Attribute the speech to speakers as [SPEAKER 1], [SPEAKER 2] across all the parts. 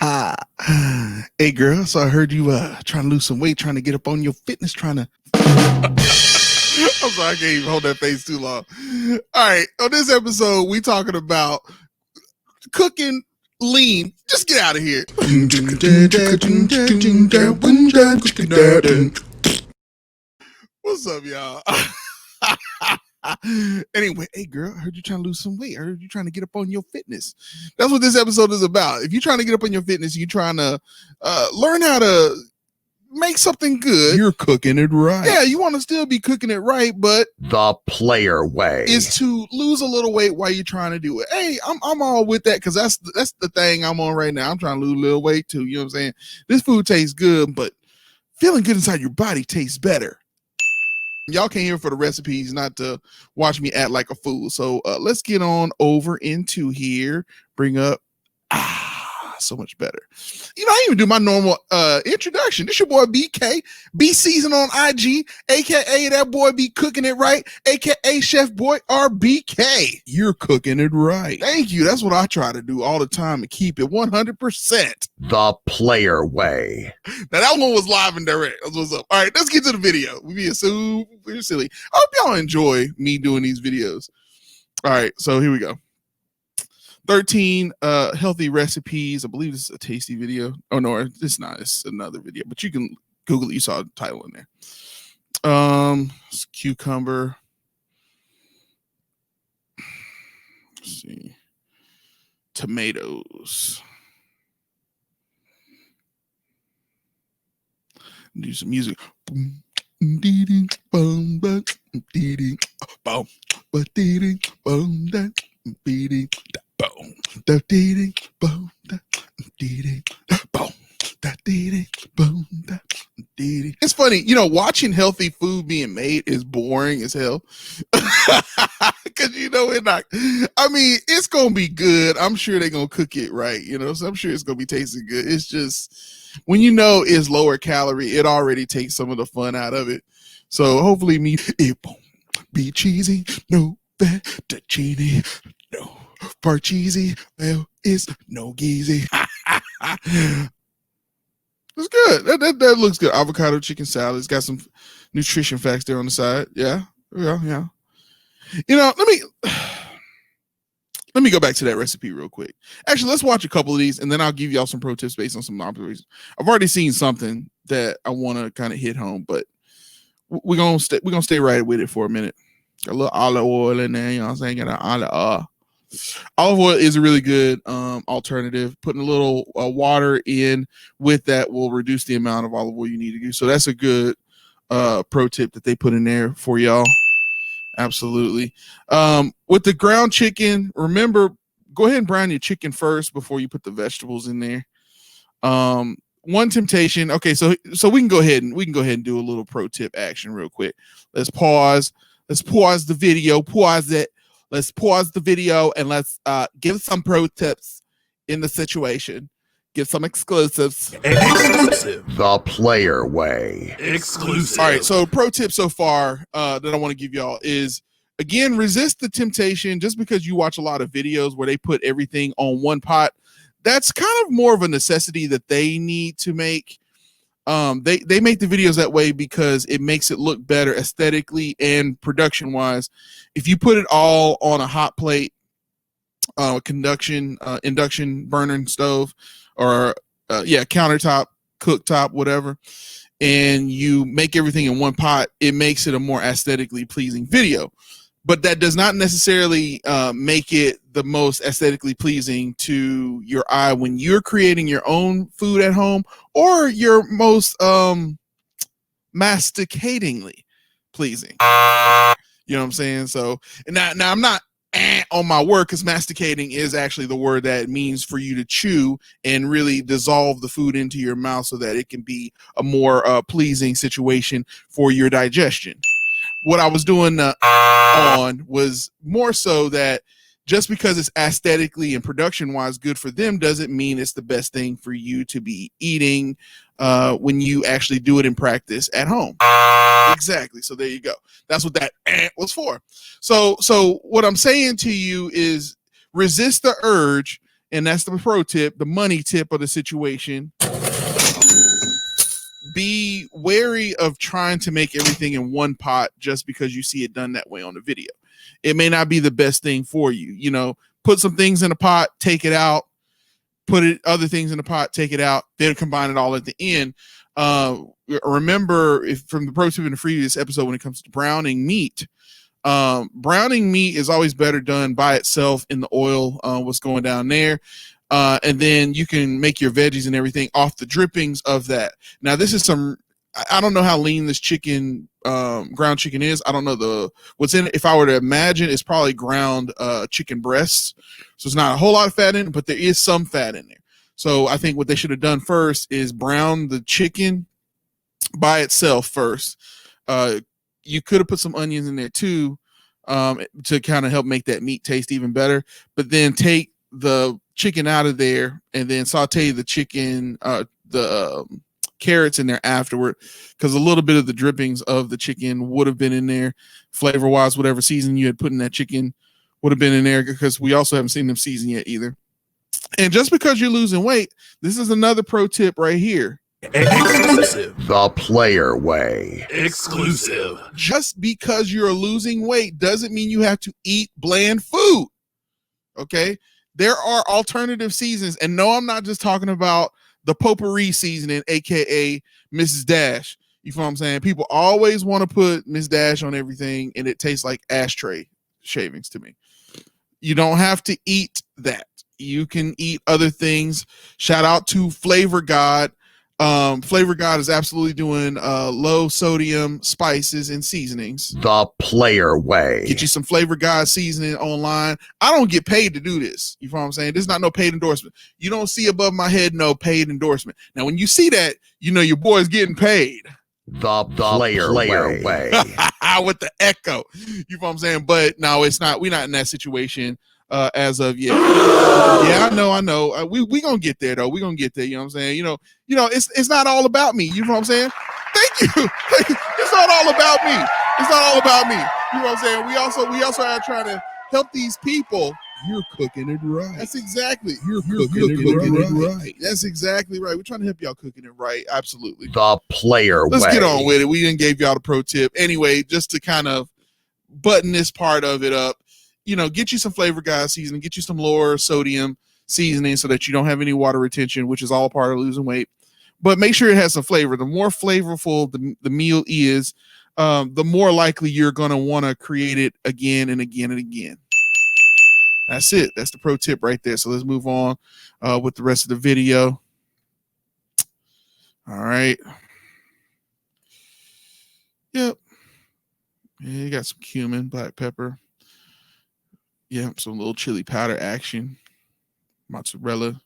[SPEAKER 1] Hey girl, so I heard you trying to lose some weight, trying to get up on your fitness, trying to I'm sorry, I can't even hold that face too long. All right, on this episode, we talking about cooking lean. Just get out of here. What's up, y'all? Anyway, hey girl, I heard you trying to lose some weight. I heard you trying to get up on your fitness. That's what this episode is about. If you're trying to get up on your fitness, you're trying to learn how to make something good.
[SPEAKER 2] You're cooking it right.
[SPEAKER 1] Yeah, you want to still be cooking it right, but
[SPEAKER 3] the player way
[SPEAKER 1] is to lose a little weight while you're trying to do it. Hey, I'm all with that because that's the thing I'm on right now. I'm trying to lose a little weight too. You know what I'm saying? This food tastes good, but feeling good inside your body tastes better. Y'all came here for the recipes, not to watch me act like a fool. So let's get on over into here. Bring up. So much better. You know, I didn't even do my normal introduction. This your boy BK, B Season on IG, aka that boy be cooking it right, aka Chef Boy RBK.
[SPEAKER 2] You're cooking it right.
[SPEAKER 1] Thank you. That's what I try to do all the time and keep it 100%.
[SPEAKER 3] the player way.
[SPEAKER 1] Now that one was live and direct. That's what's up. All right, let's get to the video. We being super silly. I hope y'all enjoy me doing these videos. All right, so here we go. 13 healthy recipes. I believe this is a tasty video. Oh no, it's not. It's another video, but you can Google it. You saw the title in there. It's cucumber. Let's see. Tomatoes. Do some music. It's funny, you know, watching healthy food being made is boring as hell. Because you know it not. I mean, it's gonna be good. I'm sure they're gonna cook it right, you know. So I'm sure it's gonna be tasting good. It's just when you know it's lower calorie, it already takes some of the fun out of it. So hopefully, it won't be cheesy, no fettuccine, no parcheesi. Well, it's no geezy. It's good. That looks good. Avocado chicken salad. It's got some nutrition facts there on the side. Yeah. You know, let me go back to that recipe real quick. Actually, let's watch a couple of these, and then I'll give y'all some pro tips based on some observations. I've already seen something that I want to kind of hit home, but we're gonna stay right with it for a minute. Got a little olive oil in there. You know what I'm saying? Got an olive oil is a really good alternative. Putting a little water in with that will reduce the amount of olive oil you need to do. So that's a good pro tip that they put in there for y'all. Absolutely. With the ground chicken, remember, go ahead and brown your chicken first before you put the vegetables in there. One temptation. Okay, so we can go ahead and do a little pro tip action real quick. Let's pause the video. Let's pause the video and let's give some pro tips in the situation. Give some exclusives.
[SPEAKER 3] Exclusive. The player way.
[SPEAKER 2] Exclusive.
[SPEAKER 1] All right, so pro tip so far that I want to give y'all is, again, resist the temptation. Just because you watch a lot of videos where they put everything on one pot, that's kind of more of a necessity that they need to make. They make the videos that way because it makes it look better aesthetically and production wise. If you put it all on a hot plate, induction burner stove, or countertop, cooktop, whatever, and you make everything in one pot, it makes it a more aesthetically pleasing video. But that does not necessarily make it the most aesthetically pleasing to your eye when you're creating your own food at home, or your most masticatingly pleasing. You know what I'm saying? So now I'm not on my word, because masticating is actually the word that means for you to chew and really dissolve the food into your mouth so that it can be a more pleasing situation for your digestion. What I was doing on was more so that just because it's aesthetically and production wise good for them doesn't mean it's the best thing for you to be eating when you actually do it in practice at home. Exactly. So there you go. That's what that was for. So what I'm saying to you is resist the urge and that's the pro tip, the money tip of the situation. Be wary of trying to make everything in one pot just because you see it done that way on the video. It may not be the best thing for you. You know, put some things in a pot, take it out, other things in the pot, take it out, then combine it all at the end. Remember, from the pro tip in the previous episode, when it comes to browning meat is always better done by itself in the oil, what's going down there. And then you can make your veggies and everything off the drippings of that. Now, this is I don't know how lean this chicken, ground chicken is. I don't know what's in it. If I were to imagine, it's probably ground chicken breasts. So it's not a whole lot of fat in it, but there is some fat in there. So I think what they should have done first is brown the chicken by itself first. You could have put some onions in there too, to kind of help make that meat taste even better. But then take the chicken out of there and then saute the chicken, the carrots in there afterward, because a little bit of the drippings of the chicken would have been in there, flavor wise. Whatever season you had put in that chicken would have been in there, because we also haven't seen them season yet either. And just because you're losing weight, this is another pro tip right here.
[SPEAKER 3] Exclusive. The player way.
[SPEAKER 2] Exclusive.
[SPEAKER 1] Just because you're losing weight doesn't mean you have to eat bland food. Okay? There are alternative seasons. And no, I'm not just talking about the potpourri seasoning, aka Mrs. Dash. You feel what I'm saying? People always want to put Miss Dash on everything, and it tastes like ashtray shavings to me. You don't have to eat that. You can eat other things. Shout out to Flavor God. Flavor God is absolutely doing low sodium spices and seasonings.
[SPEAKER 3] The player way.
[SPEAKER 1] Get you some Flavor God seasoning online. I don't get paid to do this. You know what I'm saying? This is not no paid endorsement. You don't see above my head no paid endorsement. Now, when you see that, you know your boy's getting paid.
[SPEAKER 3] The player way.
[SPEAKER 1] With the echo. You know what I'm saying? But no, it's not. We're not in that situation as of yet. Yeah, I know. We gonna get there though. We gonna get there. You know what I'm saying? You know, it's not all about me. You know what I'm saying? Thank you. It's not all about me. It's not all about me. You know what I'm saying? We also are trying to help these people.
[SPEAKER 2] You're cooking it right.
[SPEAKER 1] That's exactly.
[SPEAKER 2] You're cooking it right.
[SPEAKER 1] That's exactly right. We're trying to help y'all cooking it right. Absolutely.
[SPEAKER 3] The player way.
[SPEAKER 1] Let's get on with it. We didn't gave y'all the pro tip. Anyway, just to kind of button this part of it up, you know, get you some Flavor God seasoning, get you some lower sodium seasoning so that you don't have any water retention, which is all part of losing weight. But make sure it has some flavor. The more flavorful the meal is, the more likely you're going to want to create it again and again and again. That's it. That's the pro tip right there. So let's move on with the rest of the video. All right. Yep. Yeah, you got some cumin, black pepper. Yeah, some little chili powder action. Mozzarella.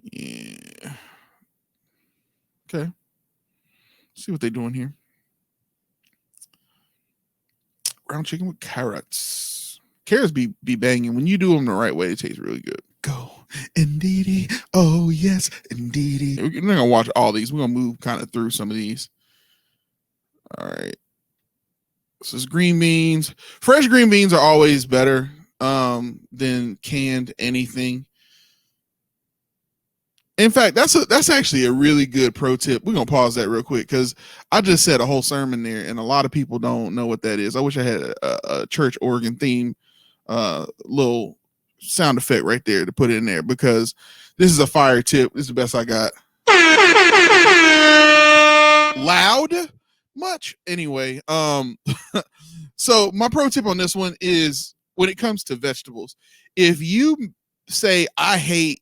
[SPEAKER 1] Yeah. Okay. See what they're doing here. Ground chicken with carrots. Carrots be banging. When you do them the right way, it tastes really good. Go. Indeedy. Oh, yes. Indeedy. We're not going to watch all these. We're going to move kind of through some of these. All right. This is green beans. Fresh green beans are always better than canned anything. In fact, that's actually a really good pro tip. We're gonna pause that real quick because I just said a whole sermon there, and a lot of people don't know what that is. I wish I had a church organ theme, little sound effect right there to put in there, because this is a fire tip. This is the best I got. Loud much anyway. So my pro tip on this one is, when it comes to vegetables, if you say I hate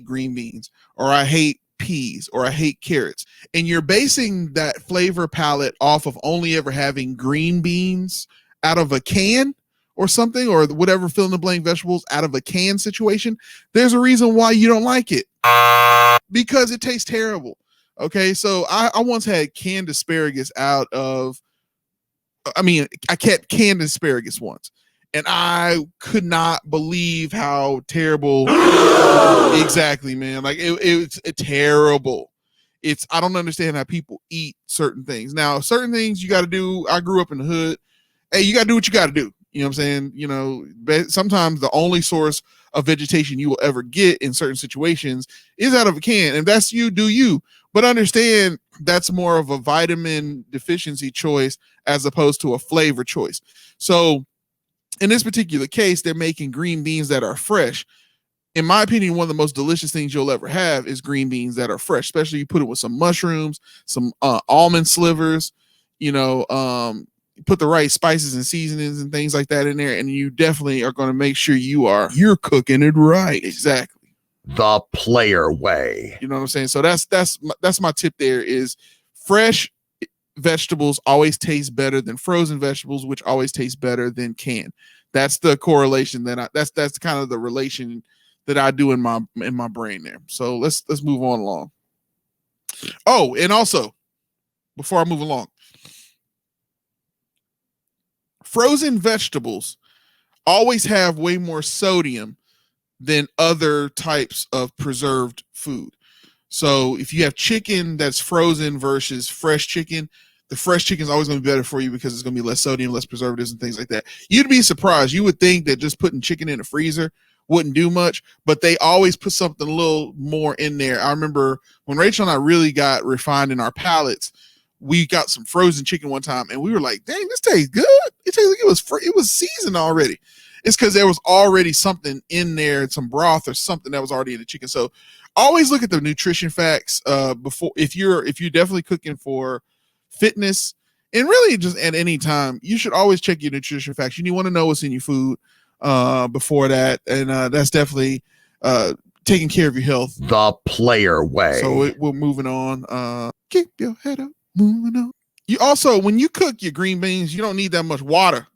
[SPEAKER 1] green beans, or I hate peas, or I hate carrots, and you're basing that flavor palette off of only ever having green beans out of a can or something, or whatever fill in the blank vegetables out of a can situation, there's a reason why you don't like it, because it tastes terrible. Okay, so I once had canned asparagus I kept canned asparagus once, and I could not believe how terrible. Exactly, man. Like it's terrible. I don't understand how people eat certain things. Now, certain things you got to do. I grew up in the hood. Hey, you got to do what you got to do. You know what I'm saying? You know, sometimes the only source of vegetation you will ever get in certain situations is out of a can. And that's you, do you. But understand that's more of a vitamin deficiency choice as opposed to a flavor choice. So in this particular case, they're making green beans that are fresh. In my opinion, one of the most delicious things you'll ever have is green beans that are fresh, especially you put it with some mushrooms, some almond slivers, put the right spices and seasonings and things like that in there. And you definitely are going to make sure you're cooking it right. Exactly.
[SPEAKER 3] The player way.
[SPEAKER 1] You know what I'm saying? So that's my tip there is fresh vegetables always taste better than frozen vegetables, which always taste better than canned. That's the correlation that's kind of the relation that I do in my brain there. So let's move on along. Oh, and also before I move along, frozen vegetables always have way more sodium than other types of preserved food. So if you have chicken that's frozen versus fresh chicken, the fresh chicken is always going to be better for you because it's going to be less sodium, less preservatives and things like that. You'd be surprised. You would think that just putting chicken in the freezer wouldn't do much, but they always put something a little more in there. I remember when Rachel and I really got refined in our palates, we got some frozen chicken one time and we were like, dang, this tastes good. It tastes like it was seasoned already. It's because there was already something in there, some broth or something that was already in the chicken. So always look at the nutrition facts before, if you're definitely cooking for fitness and really just at any time, you should always check your nutrition facts. You want to know what's in your food before that. And that's definitely taking care of your health.
[SPEAKER 3] The player way.
[SPEAKER 1] So we're moving on. Keep your head up, moving on. You also, when you cook your green beans, you don't need that much water.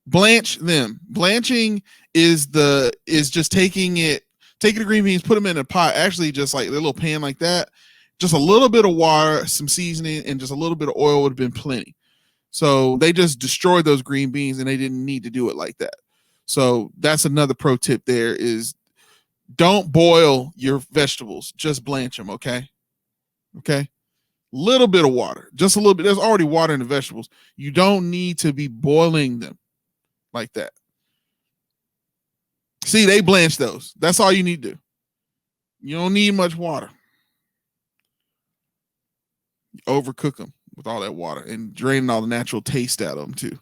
[SPEAKER 1] Blanch them. Blanching is just taking the green beans, put them in a pot, actually just like a little pan like that, just a little bit of water, some seasoning, and just a little bit of oil would have been plenty. So they just destroyed those green beans and they didn't need to do it like that. So that's another pro tip there is don't boil your vegetables, just blanch them. Okay. Little bit of water, just a little bit. There's already water in the vegetables. You don't need to be boiling them like that. See, they blanch those. That's all you need to do. You don't need much water. You overcook them with all that water and draining all the natural taste out of them too.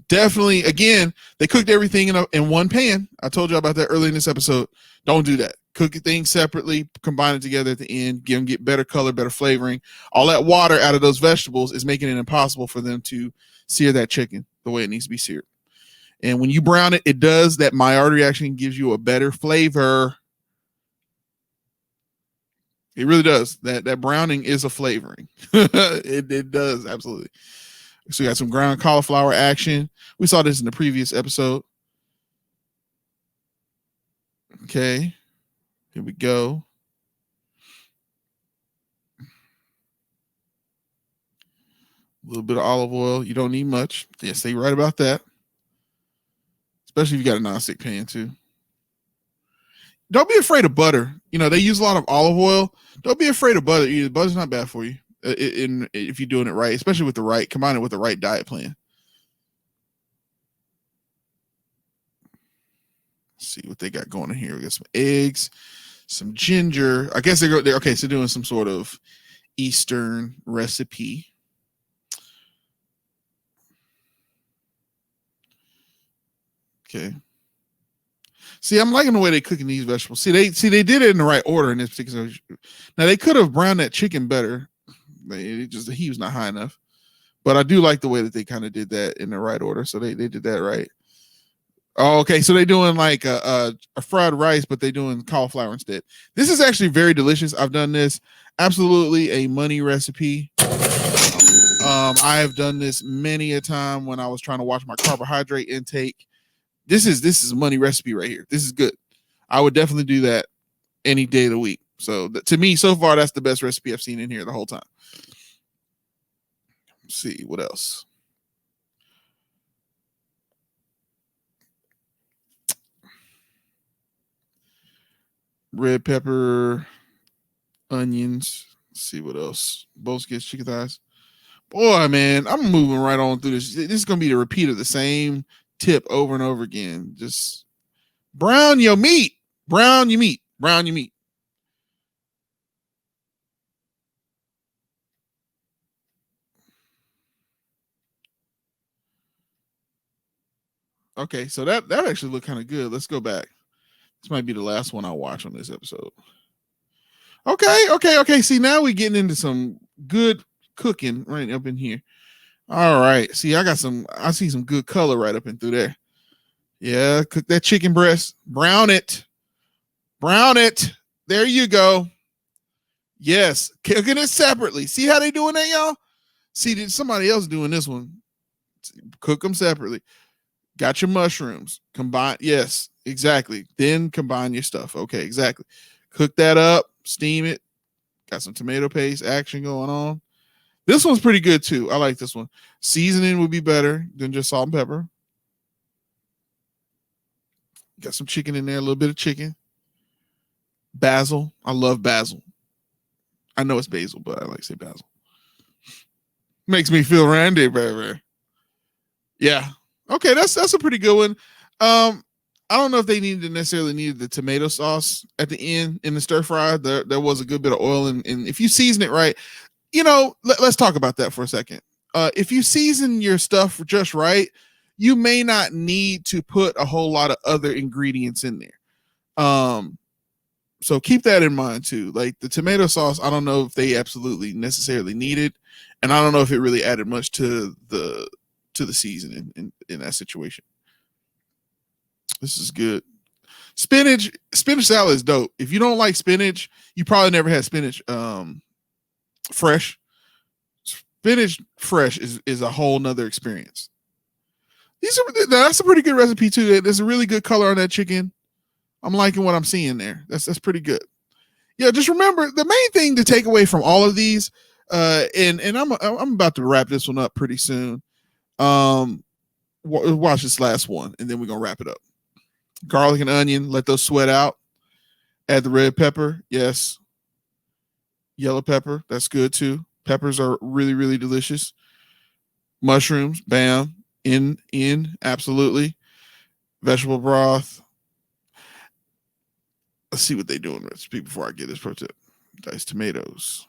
[SPEAKER 1] Definitely, again, they cooked everything in one pan. I told you about that early in this episode. Don't do that. Cook things separately, combine it together at the end, get better color, better flavoring. All that water out of those vegetables is making it impossible for them to sear that chicken the way it needs to be seared. And when you brown it, it does that Maillard reaction, gives you a better flavor. It really does. That browning is a flavoring. it does, absolutely. So we got some ground cauliflower action. We saw this in the previous episode. Okay. Here we go. A little bit of olive oil. You don't need much. Yes, they right about that. Especially if you got a nonstick pan too. Don't be afraid of butter. They use a lot of olive oil. Don't be afraid of butter. Butter's not bad for you if you're doing it right, especially with combine it with the right diet plan. Let's see what they got going on here. We got some eggs, some ginger. I guess they're okay. So doing some sort of Eastern recipe. Okay. See, I'm liking the way they're cooking these vegetables. See, they did it in the right order in this particular. Now they could have browned that chicken better. The heat was not high enough. But I do like the way that they kind of did that in the right order. So they did that right. Oh, okay. So they're doing like a fried rice, but they're doing cauliflower instead. This is actually very delicious. I've done this. Absolutely a money recipe. I have done this many a time when I was trying to watch my carbohydrate intake. This is a money recipe right here. This is good. I would definitely do that any day of the week. So to me, so far, that's the best recipe I've seen in here the whole time. Let's see what else. Red pepper, onions. Let's see what else. Both gets chicken thighs. Boy, man, I'm moving right on through this. This is gonna be the repeat of the same tip over and over again. Just brown your meat. Brown your meat. Brown your meat. Okay, so that actually looked kind of good. Let's go back. This might be the last one I'll watch on this episode. Okay. See, now we're getting into some good cooking right up in here. All right. See, I see some good color right up in through there. Yeah, cook that chicken breast. Brown it. Brown it. There you go. Yes, cooking it separately. See how they doing that, y'all? See, did somebody else doing this one? Cook them separately. Got your mushrooms. Combine. Yes, exactly. Then combine your stuff. Okay, exactly. Cook that up. Steam it. Got some tomato paste action going on. This one's pretty good too. I like this one. Seasoning would be better than just salt and pepper. Got some chicken in there, a little bit of chicken. Basil. I love basil. I know it's basil, but I like to say basil. Makes me feel Randy, baby. Yeah. Okay, that's a pretty good one. I don't know if they necessarily needed the tomato sauce at the end in the stir fry. There was a good bit of oil, and if you season it right, let's talk about that for a second. If you season your stuff just right, you may not need to put a whole lot of other ingredients in there. So keep that in mind too. Like the tomato sauce, I don't know if they absolutely necessarily need it, and I don't know if it really added much to the seasoning in that situation. This is good. Spinach salad is dope. If you don't like spinach, you probably never had spinach fresh. Spinach fresh is a whole nother experience. That's a pretty good recipe too. There's a really good color on that chicken. I'm liking what I'm seeing there. That's pretty good. Yeah, just remember the main thing to take away from all of these, and I'm about to wrap this one up pretty soon. Watch this last one, and then we're gonna wrap it up. Garlic and onion, let those sweat out. Add the red pepper, yes. Yellow pepper, that's good too. Peppers are really, really delicious. Mushrooms, bam, in, absolutely. Vegetable broth. Let's see what they do in recipe before I get this pro tip. Diced tomatoes.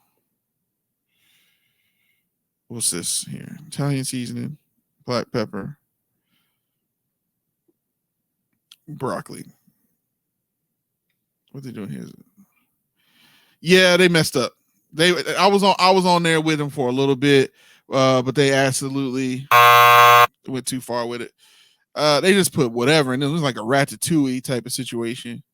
[SPEAKER 1] What's this here? Italian seasoning, black pepper, broccoli. What they doing here? Yeah, they messed up. I was on there with them for a little bit, but they absolutely went too far with it. They just put whatever, and it was like a ratatouille type of situation.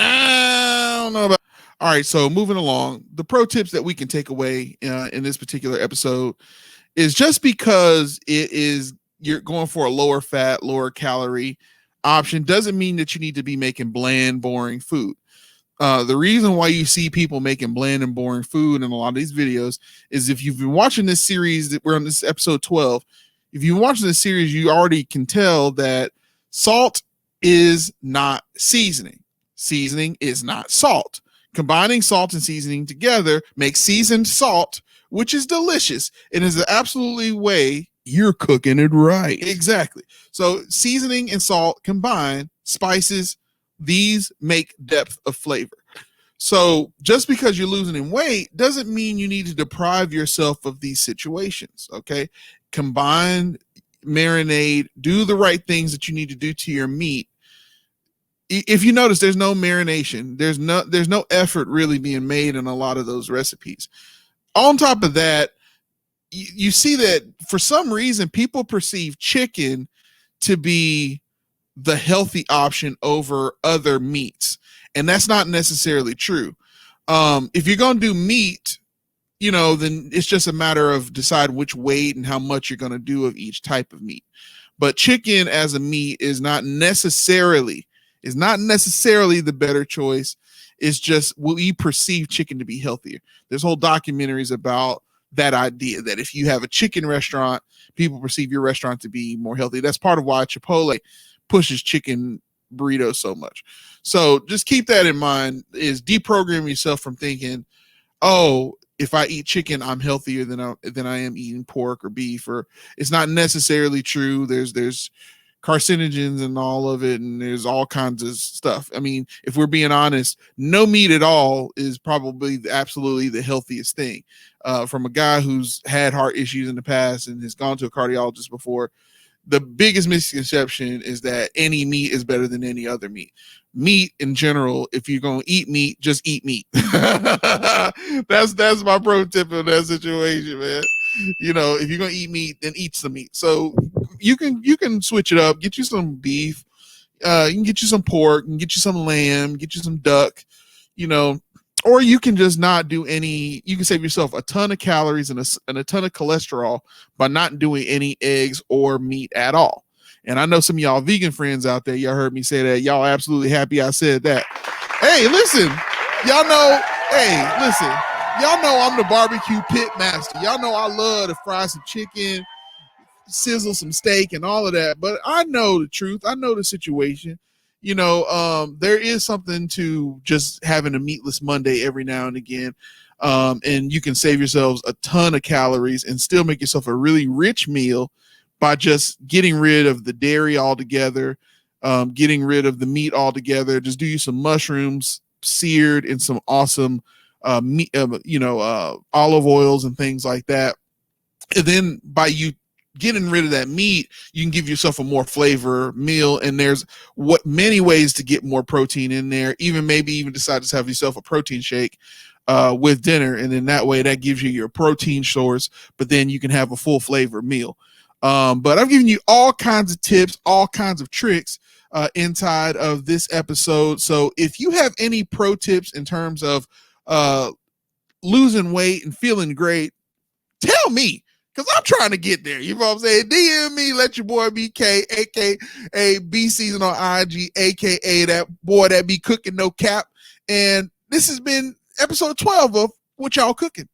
[SPEAKER 1] I don't know about. All right, so moving along, the pro tips that we can take away in this particular episode is just because you're going for a lower fat, lower calorie option doesn't mean that you need to be making bland, boring food. The reason why you see people making bland and boring food in a lot of these videos is if you've been watching this series, that we're on this episode 12. If you're watching this series, you already can tell that salt is not seasoning. Seasoning is not salt. Combining salt and seasoning together makes seasoned salt, which is delicious. It is absolutely way
[SPEAKER 2] You're cooking it right.
[SPEAKER 1] exactly. So seasoning and salt combined, spices, these make depth of flavor. So just because you're losing in weight doesn't mean you need to deprive yourself of these situations. Okay. Combine, marinate, do the right things that you need to do to your meat. If you notice, there's no marination. There's no effort really being made in a lot of those recipes. On top of that, you see that for some reason people perceive chicken to be the healthy option over other meats, and that's not necessarily true. If you're going to do meat, then it's just a matter of decide which weight and how much you're going to do of each type of meat. But chicken as a meat is not necessarily the better choice. It's just we perceive chicken to be healthier. There's whole documentaries about that idea that if you have a chicken restaurant, people perceive your restaurant to be more healthy. That's part of why Chipotle pushes chicken burritos so much. So just keep that in mind, is deprogram yourself from thinking, oh, if I eat chicken, I'm healthier than I am eating pork or beef, or it's not necessarily true. There's carcinogens and all of it, and there's all kinds of stuff. I mean, if we're being honest, no meat at all is probably absolutely the healthiest thing. From a guy who's had heart issues in the past and has gone to a cardiologist before, the biggest misconception is that any meat is better than any other meat. Meat in general, if you're going to eat meat, just eat meat. That's my pro tip in that situation, man. You know, if you're going to eat meat, then eat some meat. So you can switch it up, get you some beef, you can get you some pork, and get you some lamb, get you some duck, you know, or you can just not do any. You can save yourself a ton of calories and a ton of cholesterol by not doing any eggs or meat at all. And I know some of y'all vegan friends out there, y'all heard me say that. Y'all absolutely happy I said that. Hey, listen, y'all know, y'all know I'm the barbecue pit master. Y'all know I love to fry some chicken, sizzle some steak and all of that. But I know the truth. I know the situation. You know, there is something to just having a meatless Monday every now and again. And you can save yourselves a ton of calories and still make yourself a really rich meal by just getting rid of the dairy altogether, getting rid of the meat altogether. Just do you some mushrooms seared in some awesome meat, olive oils and things like that. And then by you getting rid of that meat, you can give yourself a more flavor meal. And there's many ways to get more protein in there. Maybe even decide to have yourself a protein shake with dinner. And then that way that gives you your protein source, but then you can have a full flavor meal. But I've given you all kinds of tips, all kinds of tricks inside of this episode. So if you have any pro tips in terms of losing weight and feeling great, tell me, because I'm trying to get there. You know what I'm saying? DM me, let your boy BK, aka B Season on IG, aka that boy that be cooking no cap. And this has been episode 12 of What Y'all Cooking.